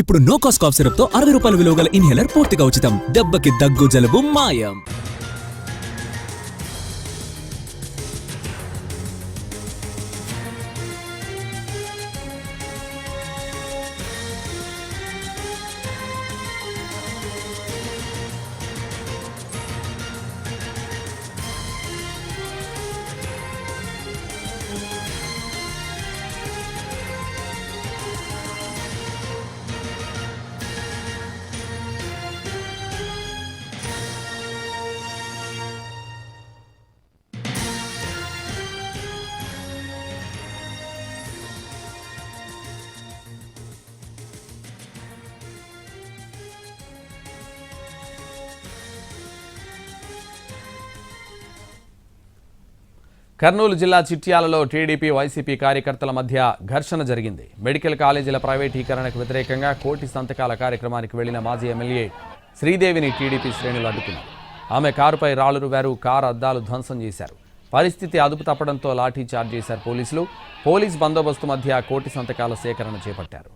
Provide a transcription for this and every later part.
ఇప్పుడు no cost cough syrup తో 60 రూపాయల విలువ గల ఇన్హేలర్ పూర్తిగా ఉచితం. దెబ్బకి దగ్గు జలుబు మాయం. కర్నూలు జిల్లా చిట్యాలలో టీడీపీ వైసీపీ కార్యకర్తల మధ్య ఘర్షణ జరిగింది. మెడికల్ కాలేజీల ప్రైవేటీకరణకు వ్యతిరేకంగా కోటి సంతకాల కార్యక్రమానికి వెళ్లిన మాజీ ఎమ్మెల్యే శ్రీదేవిని టీడీపీ శ్రేణులు అడ్డుకున్నారు. ఆమె కారుపై రాళ్లు రువ్వారు, కారు అద్దాలు ధ్వంసం చేశారు. పరిస్థితి అదుపు తప్పడంతో లాఠీ చార్జ్ చేశారు పోలీసులు. పోలీస్ బందోబస్తు మధ్య కోటి సంతకాల సేకరణ చేపట్టారు.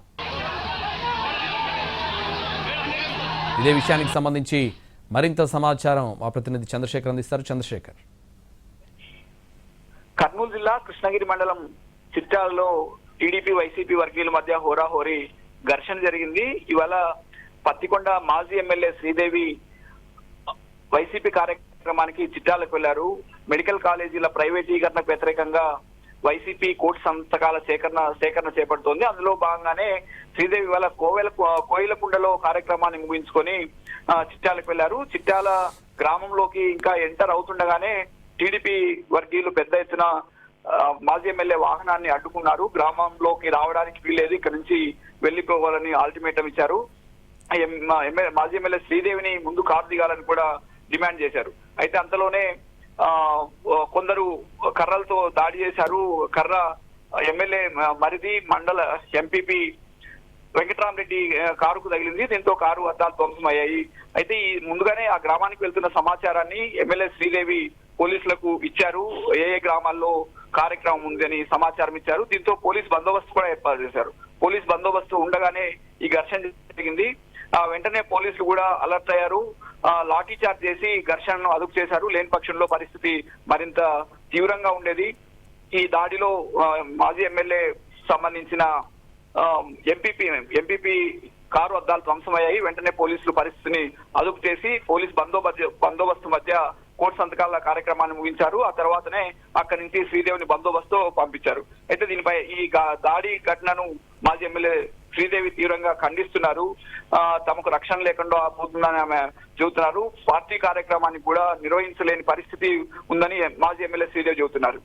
ఇదే విషయానికి సంబంధించి మరింత సమాచారం మా ప్రతినిధి చంద్రశేఖర్ అందిస్తారు. చంద్రశేఖర్. కర్నూలు జిల్లా కృష్ణగిరి మండలం చిట్యాలలో టీడీపీ వైసీపీ వర్గీయుల మధ్య హోరాహోరీ ఘర్షణ జరిగింది. ఇవాళ పత్తికొండ మాజీ ఎమ్మెల్యే శ్రీదేవి వైసీపీ కార్యక్రమానికి చిట్యాలకు వెళ్లారు. మెడికల్ కాలేజీల ప్రైవేటీకరణకు వ్యతిరేకంగా వైసీపీ కోటి సంతకాల సేకరణ చేపడుతోంది. అందులో భాగంగానే శ్రీదేవి ఇవాళ కోయిలకుండలో కార్యక్రమాన్ని ముగించుకొని చిట్యాలకు వెళ్లారు. చిట్యాల గ్రామంలోకి ఇంకా ఎంటర్ అవుతుండగానే టీడీపీ వర్గీయులు పెద్ద ఎత్తున మాజీ ఎమ్మెల్యే వాహనాన్ని అడ్డుకున్నారు. గ్రామంలోకి రావడానికి వీలేదు, ఇక్కడ నుంచి వెళ్లిపోవాలని అల్టిమేటం ఇచ్చారు. మాజీ ఎమ్మెల్యే శ్రీదేవిని ముందు కారు దిగాలని కూడా డిమాండ్ చేశారు. అయితే అంతలోనే కొందరు కర్రలతో దాడి చేశారు. కర్ర ఎమ్మెల్యే మరిది మండల ఎంపీపీ వెంకటరామరెడ్డి కారుకు తగిలింది. దీంతో కారు అద్దాలు ధ్వంసమయ్యాయి. అయితే ఈ ముందుగానే ఆ గ్రామానికి వెళ్తున్న సమాచారాన్ని ఎమ్మెల్యే శ్రీదేవి పోలీసులకు ఇచ్చారు. ఏ గ్రామాల్లో కార్యక్రమం ఉందని సమాచారం ఇచ్చారు. దీంతో పోలీస్ బందోబస్తు కూడా ఏర్పాటు చేశారు. పోలీస్ బందోబస్తు ఉండగానే ఈ ఘర్షణ జరిగింది. వెంటనే పోలీసులు కూడా అలర్ట్ అయ్యారు. లాఠీ చార్జ్ చేసి ఘర్షణను అదుపు చేశారు. లేని పక్షంలో పరిస్థితి మరింత తీవ్రంగా ఉండేది. ఈ దాడిలో మాజీ ఎమ్మెల్యే సంబంధించిన ఎంపీపీ కారు అద్దాలు ధ్వంసమయ్యాయి. వెంటనే పోలీసులు పరిస్థితిని అదుపు చేసి పోలీస్ బందోబస్తు మధ్య కోటి సంతకాల కార్యక్రమాన్ని ముగించారు. ఆ తర్వాతనే అక్కడి నుంచి శ్రీదేవిని బందోబస్తు పంపించారు. అయితే దీనిపై ఈ దాడి ఘటనను మాజీ ఎమ్మెల్యే శ్రీదేవి తీవ్రంగా ఖండిస్తున్నారు. తమకు రక్షణ లేకుండా పోతుందని ఆమె చెబుతున్నారు. పార్టీ కార్యక్రమాన్ని కూడా నిర్వహించలేని పరిస్థితి ఉందని మాజీ ఎమ్మెల్యే శ్రీదేవి చెబుతున్నారు.